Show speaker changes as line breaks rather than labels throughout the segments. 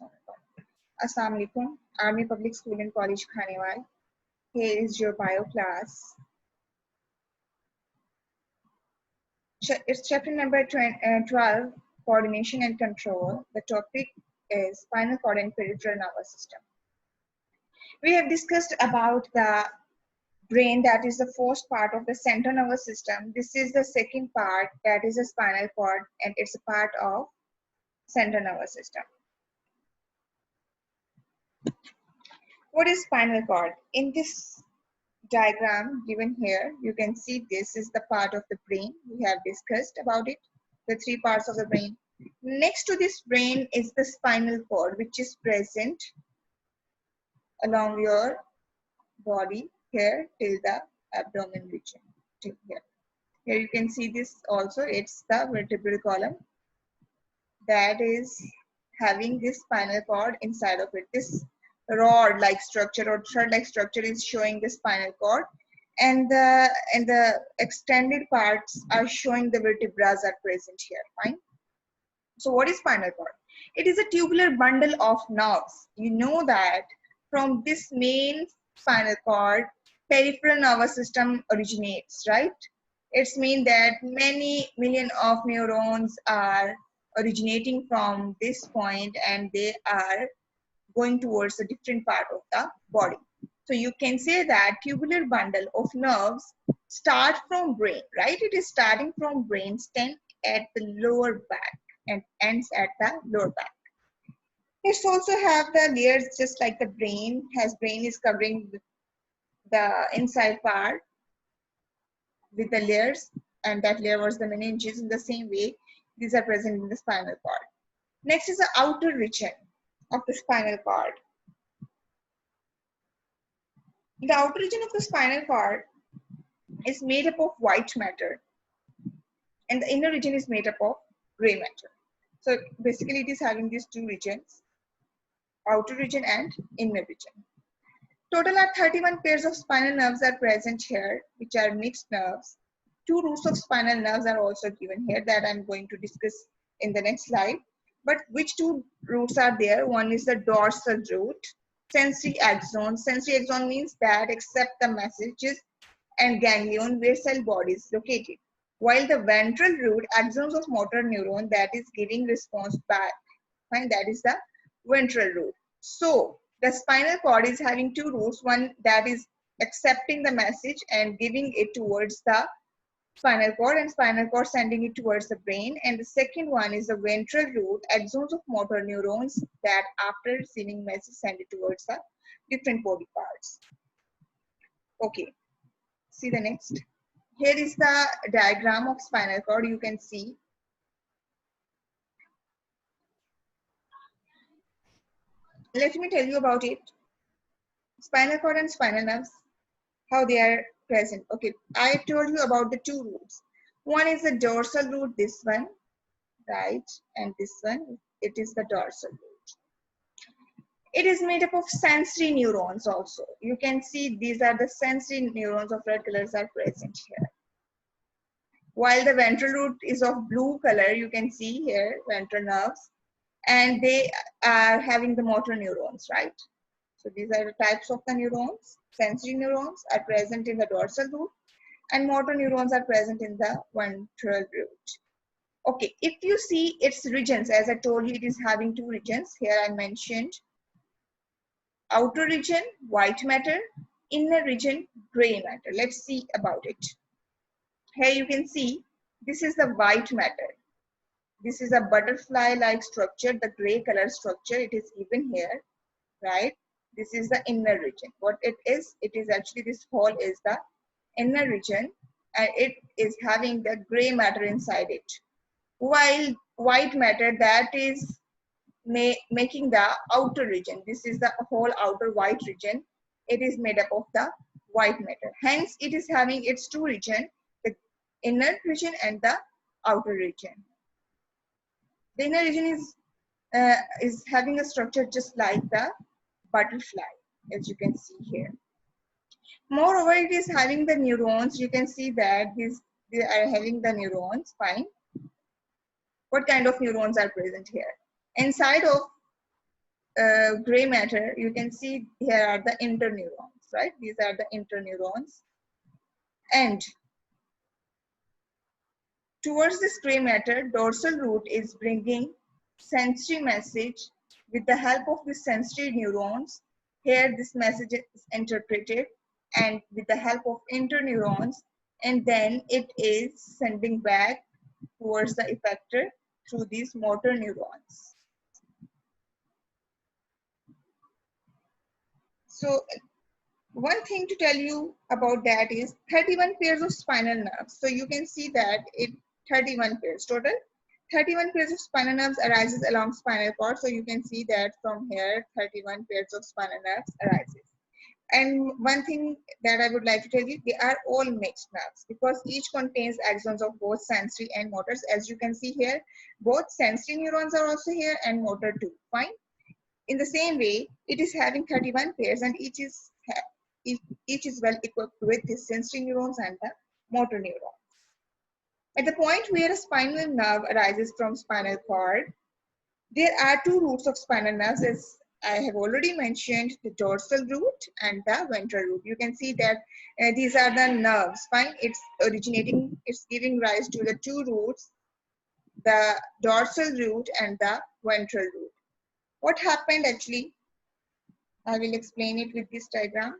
Assalamu alaikum. Army Public School and College Khanewal. Here is your bio class. It's chapter number 12, Coordination and Control. The topic is spinal cord and peripheral nervous system. We have discussed about the brain, that is the first part of the central nervous system. This is the second part, that is the spinal cord, and it's a part of central nervous system. What is spinal cord? In this diagram given here, you can see this is the part of the brain. We have discussed about it, the three parts of the brain. Next to this brain is the spinal cord, which is present along your body here till the abdomen region, till here. Here you can see this also, it's the vertebral column that is having this spinal cord inside of it. This rod-like structure or thread-like structure is showing the spinal cord, and the extended parts are showing the vertebrae are present here. Fine. So what is spinal cord? It is a tubular bundle of nerves. You know that from this main spinal cord, peripheral nervous system originates, right? It's mean that many million of neurons are originating from this point, and they are going towards a different part of the body. So you can say that tubular bundle of nerves start from brain, right? It is starting from brain stem at the lower back and ends at the lower back. It's also have the layers just like the brain is covering the inside part with the layers, and that layer was the meninges. In the same way, these are present in the spinal cord. Next is the outer region of the spinal cord. The outer region of the spinal cord is made up of white matter, and the inner region is made up of gray matter. So basically it is having these two regions, outer region and inner region. Total are 31 pairs of spinal nerves are present here, which are mixed nerves. 2 roots of spinal nerves are also given here that I'm going to discuss in the next slide. But which 2 roots are there? One is the dorsal root, sensory axon. Sensory axon means that accept the messages, and ganglion where cell body is located. While the ventral root, axons of motor neuron, that is giving response back. Fine, that is the ventral root. So the spinal cord is having 2 roots, one that is accepting the message and giving it towards the spinal cord, and spinal cord sending it towards the brain, and the second one is the ventral root, axons of motor neurons that after receiving message send it towards the different body parts. Okay, see the next. Here is the diagram of spinal cord. You can see let me tell you about it. Spinal cord and spinal nerves, how they are present. Okay, I told you about the 2 roots. One is the dorsal root, this one, right, and this one, it is the dorsal root. It is made up of sensory neurons also. You can see these are the sensory neurons of red colors are present here. While the ventral root is of blue color, you can see here ventral nerves, and they are having the motor neurons, right? So these are the types of the neurons. Sensory neurons are present in the dorsal root, and motor neurons are present in the ventral root. Okay, if you see its regions, as I told you, it is having 2 regions. Here I mentioned outer region, white matter, inner region, gray matter. Let's see about it. Here you can see this is the white matter. This is a butterfly-like structure, the gray color structure. It is given here, right? This is the inner region. What it is actually this whole is the inner region, and it is having the gray matter inside it. While white matter, that is making the outer region. This is the whole outer white region. It is made up of the white matter. Hence, it is having its 2 regions, the inner region and the outer region. The inner region is having a structure just like the butterfly, as you can see here. Moreover, it is having the neurons. You can see that they are having the neurons. Fine. What kind of neurons are present here? Inside of gray matter, you can see here are the interneurons, right? These are the interneurons. And towards this gray matter, dorsal root is bringing sensory message with the help of the sensory neurons. Here this message is interpreted and with the help of interneurons, and then it is sending back towards the effector through these motor neurons. So one thing to tell you about that is 31 pairs of spinal nerves. So you can see that it 31 pairs total. 31 pairs of spinal nerves arises along spinal cord. So you can see that from here 31 pairs of spinal nerves arises. And one thing that I would like to tell you, they are all mixed nerves because each contains axons of both sensory and motors. As you can see here, both sensory neurons are also here and motor too. Fine. In the same way, it is having 31 pairs and each is well equipped with the sensory neurons and the motor neurons. At the point where a spinal nerve arises from spinal cord, there are two roots of spinal nerves, as I have already mentioned, the dorsal root and the ventral root. You can see that these are the nerves. Fine, it's originating, it's giving rise to the two roots, the dorsal root and the ventral root. What happened actually? I will explain it with this diagram.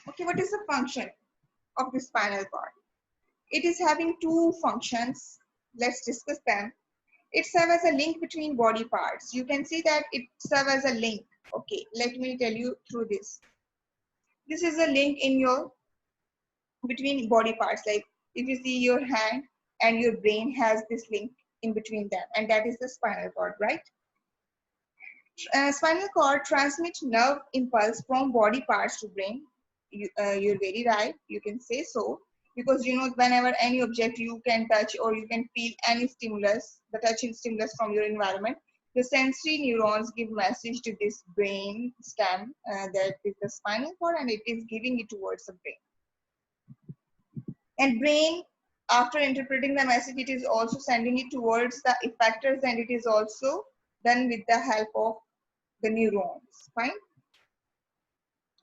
Okay, what is the function of the spinal cord? It is having two functions. Let's discuss them. It serves as a link between body parts. You can see that it serves as a link. Okay, let me tell you through this. This is a link in your between body parts. Like if you see your hand and your brain has this link in between them, and that is the spinal cord, right? Spinal cord transmits nerve impulse from body parts to brain. You're very right. You can say so because you know whenever any object you can touch or you can feel any stimulus, the touching stimulus from your environment, the sensory neurons give message to this brain stem that is the spinal cord, and it is giving it towards the brain. And brain, after interpreting the message, it is also sending it towards the effectors, and it is also done with the help of the neurons. Fine.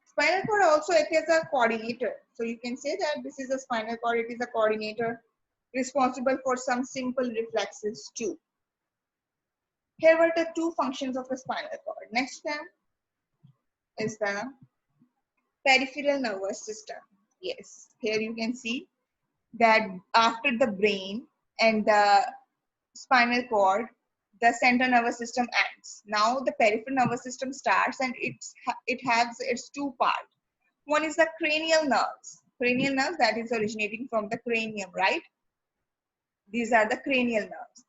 Spinal cord also acts as a coordinator. So you can say that this is a spinal cord, it is a coordinator responsible for some simple reflexes too. Here were the two functions of the spinal cord. Next one is the peripheral nervous system. Yes, here you can see that after the brain and the spinal cord, the central nervous system ends. Now the peripheral nervous system starts, and it has its two parts. One is the cranial nerves. Cranial nerves that is originating from the cranium, right? These are the cranial nerves.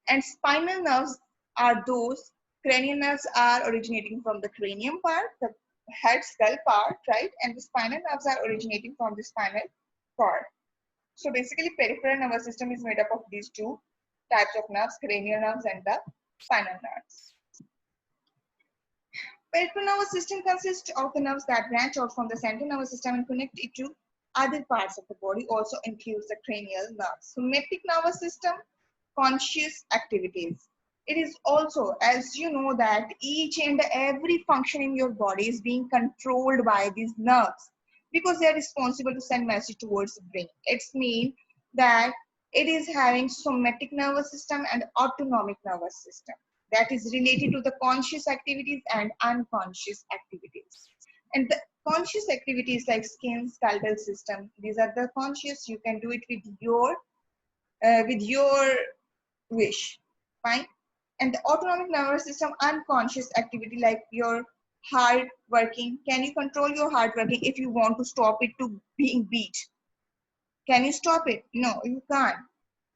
And spinal nerves are those, cranial nerves are originating from the cranium part, the head skull part, right? And the spinal nerves are originating from the spinal cord. So basically peripheral nervous system is made up of these two types of nerves, cranial nerves and the spinal nerves. Peripheral nervous system consists of the nerves that branch out from the central nervous system and connect it to other parts of the body, also includes the cranial nerves. Somatic nervous system, conscious activities. It is also, as you know, that each and every function in your body is being controlled by these nerves because they are responsible to send message towards the brain. It's mean that it is having somatic nervous system and autonomic nervous system that is related to the conscious activities and unconscious activities. And the conscious activities like skin, skeletal system, these are the conscious. You can do it with your wish. Fine. And the autonomic nervous system, unconscious activity like your heart working. Can you control your heart working if you want to stop it to being beat? Can you stop it? No, you can't.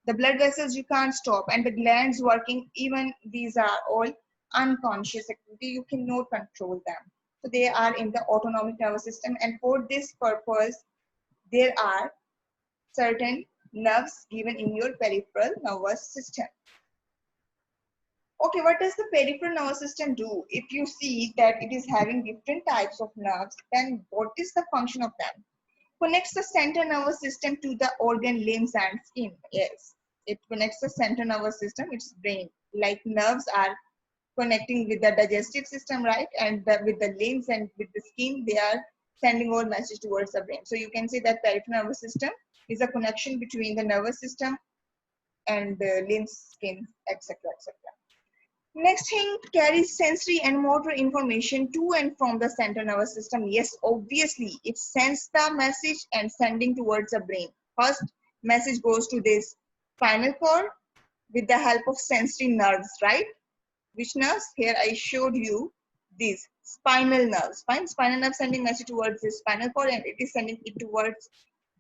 The blood vessels you can't stop, and the glands working, even these are all unconscious activity. You cannot control them. So they are in the autonomic nervous system, and for this purpose, there are certain nerves given in your peripheral nervous system. Okay, what does the peripheral nervous system do? If you see that it is having different types of nerves, then what is the function of them? connects the central nervous system to the organ, limbs, and skin. Yes, it connects the central nervous system, its brain. Like nerves are connecting with the digestive system, right? And with the limbs and with the skin, they are sending all message towards the brain. So you can say that peripheral nervous system is a connection between the nervous system and the limbs, skin, etc., etc. Next thing, carries sensory and motor information to and from the central nervous system. Yes, obviously, it sends the message and sending towards the brain. First, message goes to this spinal cord with the help of sensory nerves, right? Which nerves? Here I showed you these spinal nerves. Fine, spinal nerve sending message towards the spinal cord and it is sending it towards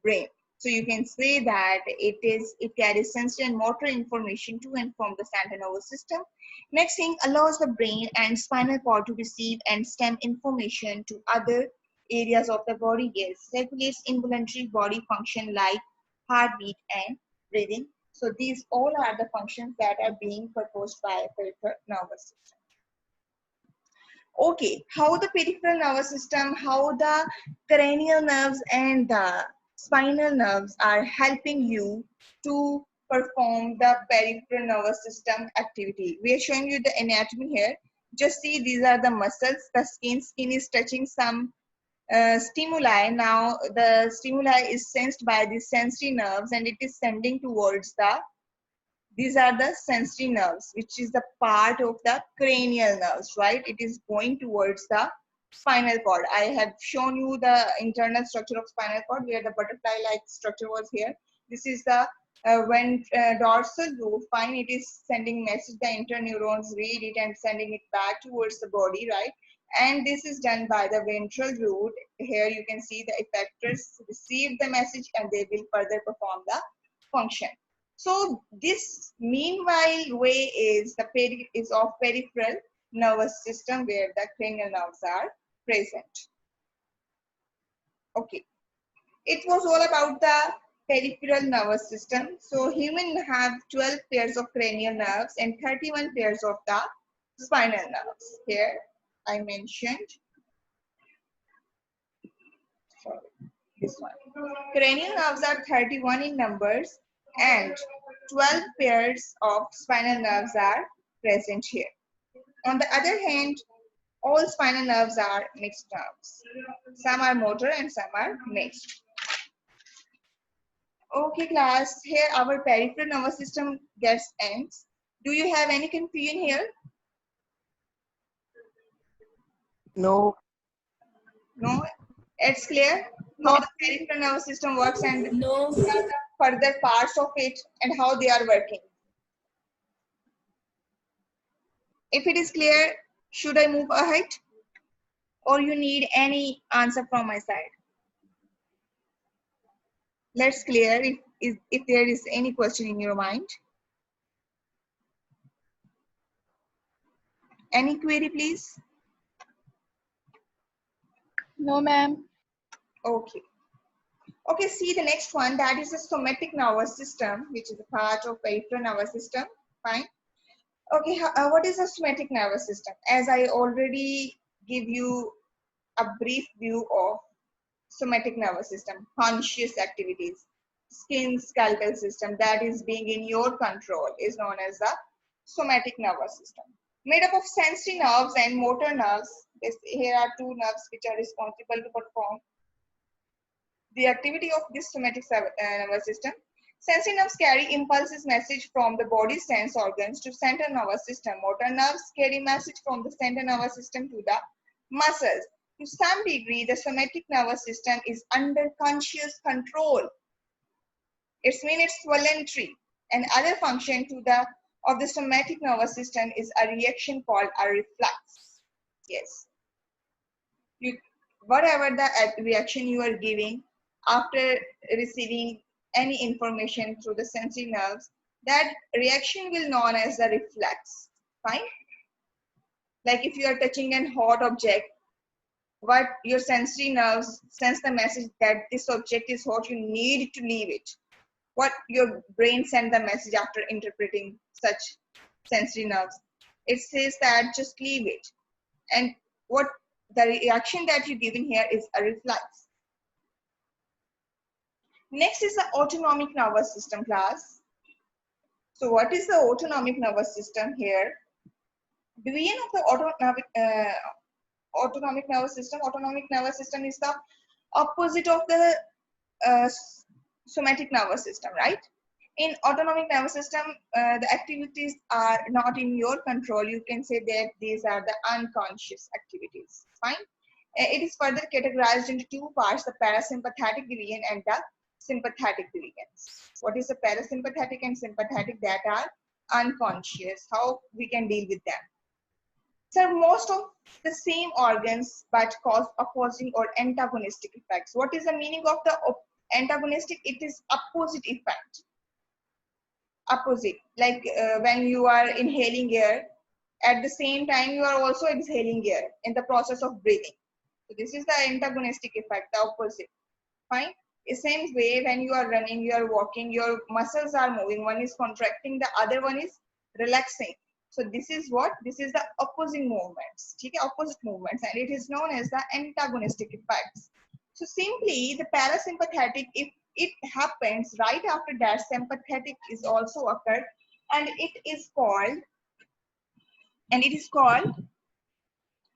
brain. So you can say that it carries sensory and motor information to and from the central nervous system. Next thing, allows the brain and spinal cord to receive and send information to other areas of the body. Yes, regulates involuntary body function like heartbeat and breathing. So these all are the functions that are being proposed by peripheral nervous system. Okay, how the peripheral nervous system, how the cranial nerves and the spinal nerves are helping you to perform the peripheral nervous system activity. We are showing you the anatomy here. Just see, these are the muscles, the skin is touching some stimuli. Now the stimuli is sensed by the sensory nerves and it is sending towards the, these are the sensory nerves, which is the part of the cranial nerves, right? It is going towards the spinal cord. I have shown you the internal structure of spinal cord where the butterfly-like structure was here. This is the when dorsal root, fine, it is sending message, the interneurons read it and sending it back towards the body, right? And this is done by the ventral root. Here you can see the effectors receive the message and they will further perform the function. So this meanwhile way is the is of peripheral nervous system where the cranial nerves are present. Okay, it was all about the peripheral nervous system. So human have 12 pairs of cranial nerves and 31 pairs of the spinal nerves. Here I mentioned, sorry, this one. Cranial nerves are 31 in numbers and 12 pairs of spinal nerves are present here. On the other hand, all spinal nerves are mixed nerves. Some are motor and some are mixed. Okay class, here our peripheral nervous system gets ends. Do you have any confusion here?
No.
No? It's clear how the peripheral nervous system works and
No.
what are the further parts of it and how they are working. If it is clear, should I move ahead? Or you need any answer from my side? Let's clear if there is any question in your mind. Any query, please?
No, ma'am.
Okay. Okay, see the next one, that is the somatic nervous system, which is a part of peripheral nervous system. Fine. Okay, what is the somatic nervous system? As I already give you a brief view of somatic nervous system, conscious activities, skin skeletal system that is being in your control is known as the somatic nervous system. Made up of sensory nerves and motor nerves. Here are two nerves which are responsible to perform the activity of this somatic nervous system. Sensory nerves carry impulses message from the body's sense organs to central nervous system. Motor nerves carry message from the central nervous system to the muscles. To some degree, the somatic nervous system is under conscious control. It means it's voluntary. And other function to the of the somatic nervous system is a reaction called a reflex. Yes. Whatever the reaction you are giving after receiving any information through the sensory nerves, that reaction will known as the reflex. Fine. Like if you are touching an hot object, what your sensory nerves sense the message that this object is hot, you need to leave it. What your brain send the message after interpreting such sensory nerves? It says that just leave it. And what the reaction that you're giving here is a reflex. Next is the autonomic nervous system class. So what is the autonomic nervous system here? Do we know the autonomic nervous system? Autonomic nervous system is the opposite of the uh, somatic nervous system, right? In autonomic nervous system, the activities are not in your control. You can say that these are the unconscious activities. Fine. It is further categorized into two parts: the parasympathetic region and the sympathetic regions. What is the parasympathetic and sympathetic? That are unconscious. How we can deal with them? So most of the same organs but cause opposing or antagonistic effects. What is the meaning of the antagonistic? It is opposite effect. Opposite, like when you are inhaling air, at the same time you are also exhaling air in the process of breathing. So this is the antagonistic effect, the opposite. Fine. The same way, when you are running, you are walking, your muscles are moving. One is contracting, the other one is relaxing. So this is what? This is the opposing movements. Okay? Opposite movements, and it is known as the antagonistic effects. So simply the parasympathetic, if it happens right after that, sympathetic is also occurred, and it is called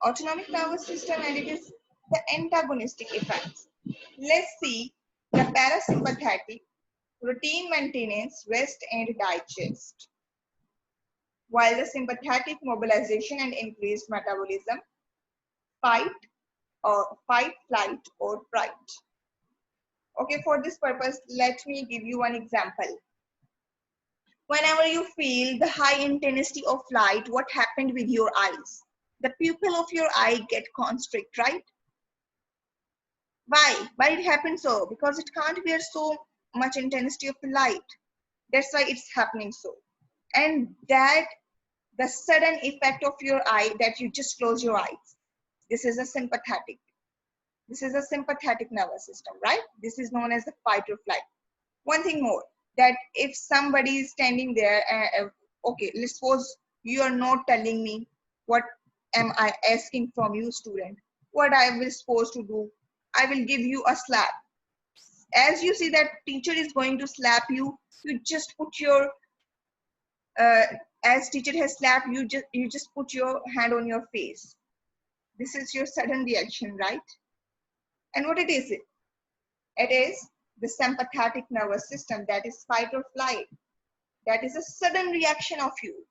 autonomic nervous system, and it is the antagonistic effects. Let's see the parasympathetic: routine maintenance, rest and digest, while the sympathetic: mobilization and increased metabolism, fight, flight or fright. Okay, for this purpose, let me give you one example. Whenever you feel the high intensity of light, what happened with your eyes? The pupil of your eye get constrict, right? Why? Why it happens so? Because it can't bear so much intensity of the light. That's why it's happening so. And that the sudden effect of your eye, that you just close your eyes. This is a sympathetic. This is a sympathetic nervous system, right? This is known as the fight or flight. One thing more, that if somebody is standing there, okay, let's suppose you are not telling me what am I asking from you, student, what I will supposed to do. I will give you a slap. As you see that teacher is going to slap you, you just put your as teacher has slapped you, just put your hand on your face. This is your sudden reaction, right? And what it is? It is the sympathetic nervous system, that is fight or flight. That is a sudden reaction of you.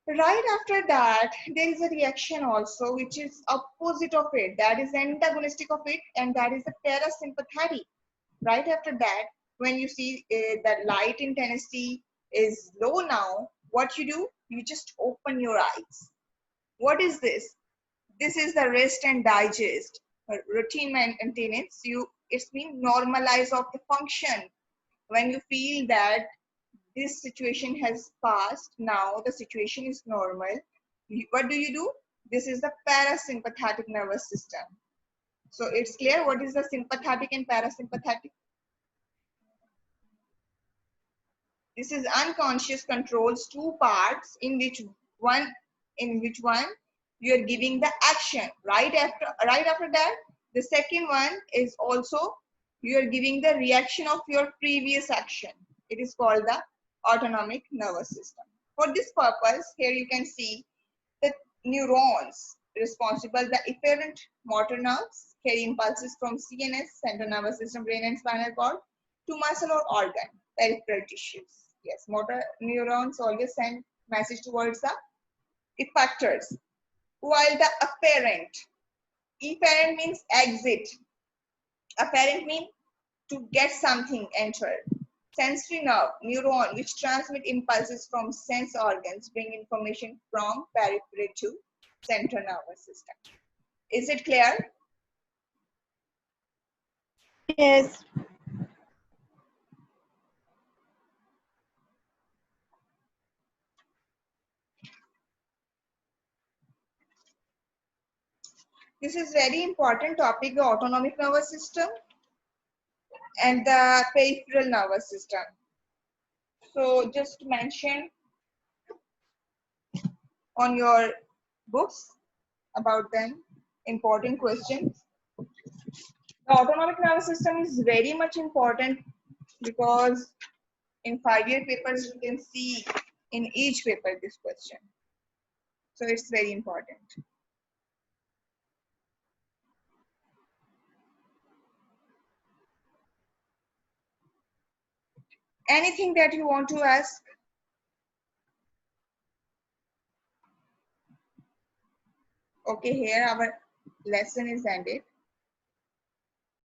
Right after that, there is a reaction also which is opposite of it, that is antagonistic of it, and that is the parasympathetic. Right after that, when you see that light intensity is low now, what you do? You just open your eyes. What is this? This is the rest and digest. Routine maintenance, it's been normalize of the function. When you feel that this situation has passed, now the situation is normal, what do? This is the parasympathetic nervous system. So it's clear what is the sympathetic and parasympathetic. This is unconscious controls two parts, in which one you are giving the action. Right after that, the second one is also you are giving the reaction of your previous action. It is called the autonomic nervous system. For this purpose, here you can see the neurons responsible, the efferent motor nerves carry impulses from CNS, central nervous system, brain and spinal cord, to muscle or organ, peripheral tissues. Yes, motor neurons always send message towards the effectors, while the efferent means exit. Afferent means to get something entered. Sensory nerve, neuron, which transmit impulses from sense organs, bring information from periphery to central nervous system. Is it clear?
Yes.
This is very important topic, the autonomic nervous system and the peripheral nervous system. So just mention on your books about them, important questions. The autonomic nervous system is very much important because in 5-year papers you can see in each paper this question. So it's very important. Anything that you want to ask? Okay, here our lesson is ended.